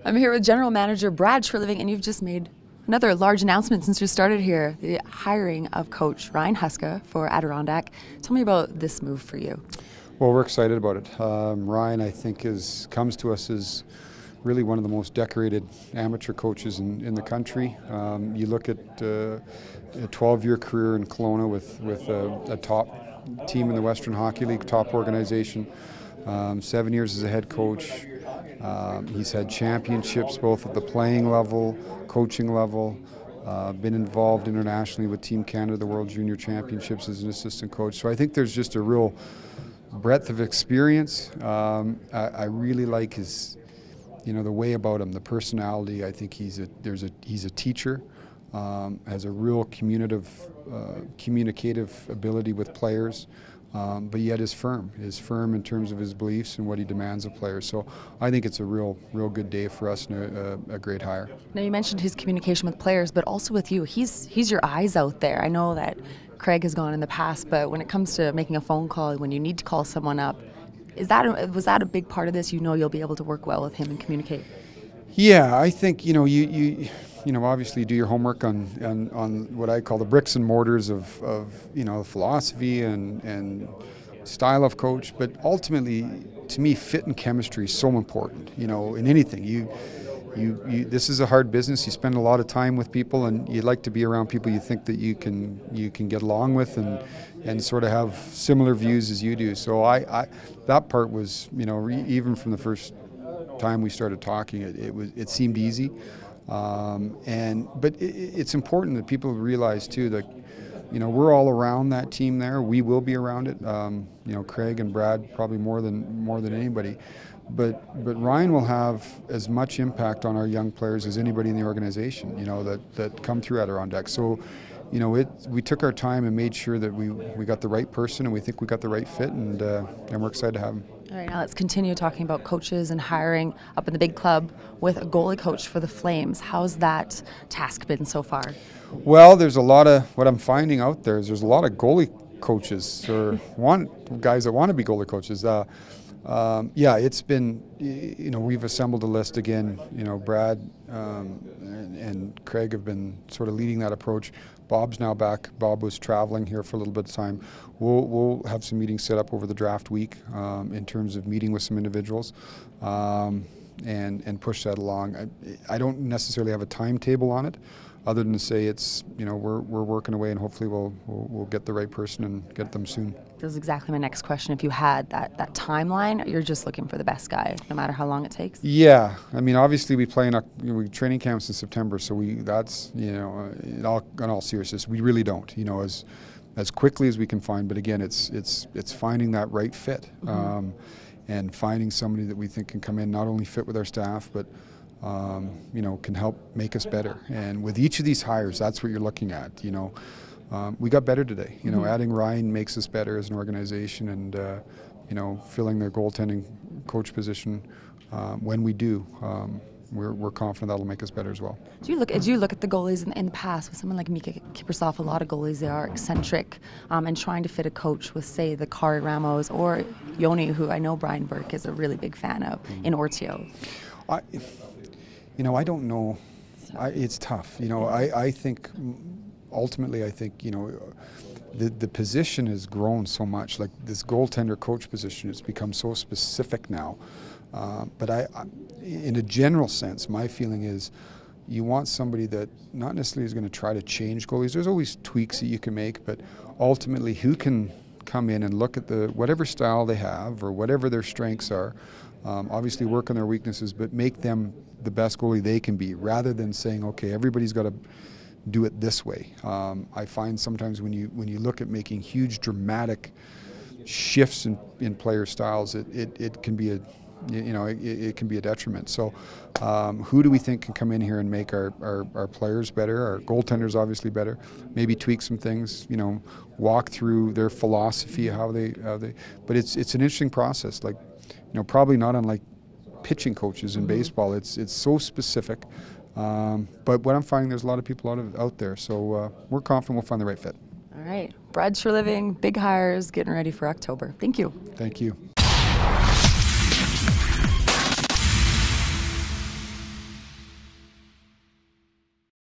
I'm here with General Manager Brad Treliving, and you've just made another large announcement since you started here, the hiring of Coach Ryan Huska for Adirondack. Tell me about this move for you. Well, we're excited about it. Ryan, I think, comes to us as really one of the most decorated amateur coaches in the country. You look at a 12-year career in Kelowna with a top team in the Western Hockey League, top organization, 7 years as a head coach. He's had championships both at the playing level, coaching level, been involved internationally with Team Canada, the World Junior Championships as an assistant coach. So I think there's just a real breadth of experience. I really like his, the way about him, the personality. I think he's a teacher, has a real communicative ability with players. But yet is firm in terms of his beliefs and what he demands of players. So I think it's a real good day for us and a great hire. Now, you mentioned his communication with players, but also with you. He's your eyes out there. I know that Craig has gone in the past, but when it comes to making a phone call, when you need to call someone up, was that a big part of this? You'll be able to work well with him and communicate. Yeah, I think you obviously do your homework on what I call the bricks and mortars of philosophy and style of coach, but ultimately, to me, fit and chemistry is so important. In anything, this is a hard business. You spend a lot of time with people, and you'd like to be around people you think that you can get along with and sort of have similar views as you do. So that part was, even from the first time we started talking, it seemed easy. But it's important that people realize too that we're all around that team there. We will be around it. Craig and Brad probably more than anybody. But Ryan will have as much impact on our young players as anybody in the organization. That come through Adirondack. So we took our time and made sure that we got the right person, and we think we got the right fit, and we're excited to have him. All right, now let's continue talking about coaches and hiring up in the big club with a goalie coach for the Flames. How's that task been so far? Well, there's a lot of, what I'm finding out there's a lot of goalie coaches or guys that want to be goalie coaches. Yeah, it's been, we've assembled a list again. Brad and Craig have been sort of leading that approach. Bob's now back. Bob was traveling here for a little bit of time. We'll have some meetings set up over the draft week in terms of meeting with some individuals and push that along. I don't necessarily have a timetable on it, other than to say it's, we're working away, and hopefully we'll get the right person and get them soon. That was exactly my next question. If you had that timeline, you're just looking for the best guy, no matter how long it takes? Yeah. I mean, obviously we play in training camps in September, so that's, in all seriousness, we really don't, as quickly as we can find. But again, it's finding that right fit, and finding somebody that we think can come in, not only fit with our staff, but can help make us better. And with each of these hires, that's what you're looking at. We got better today. Adding Ryan makes us better as an organization, and filling their goaltending coach position when we do, we're confident that'll make us better as well. Do you look at the goalies in the past with someone like Mika Kiprusoff? A lot of goalies, they are eccentric, and trying to fit a coach with, say, the Kari Ramos or Yoni, who I know Brian Burke is a really big fan of, in Ortio. I don't know. It's tough. I think ultimately, the position has grown so much. Like this goaltender coach position, it's become so specific now. But in a general sense, my feeling is you want somebody that not necessarily is going to try to change goalies. There's always tweaks that you can make, but ultimately who can come in and look at whatever style they have or whatever their strengths are, obviously work on their weaknesses, but make them the best goalie they can be, rather than saying, okay, everybody's got to do it this way. I find sometimes when you look at making huge dramatic shifts in player styles, it can be it can be a detriment. So who do we think can come in here and make our players better, our goaltenders obviously better, maybe tweak some things, walk through their philosophy, how they but it's an interesting process, like probably not unlike pitching coaches in baseball. It's so specific. But what I'm finding, there's a lot of people out there, so we're confident we'll find the right fit. All right, Brad Treliving, big hires, getting ready for October. Thank you. Thank you.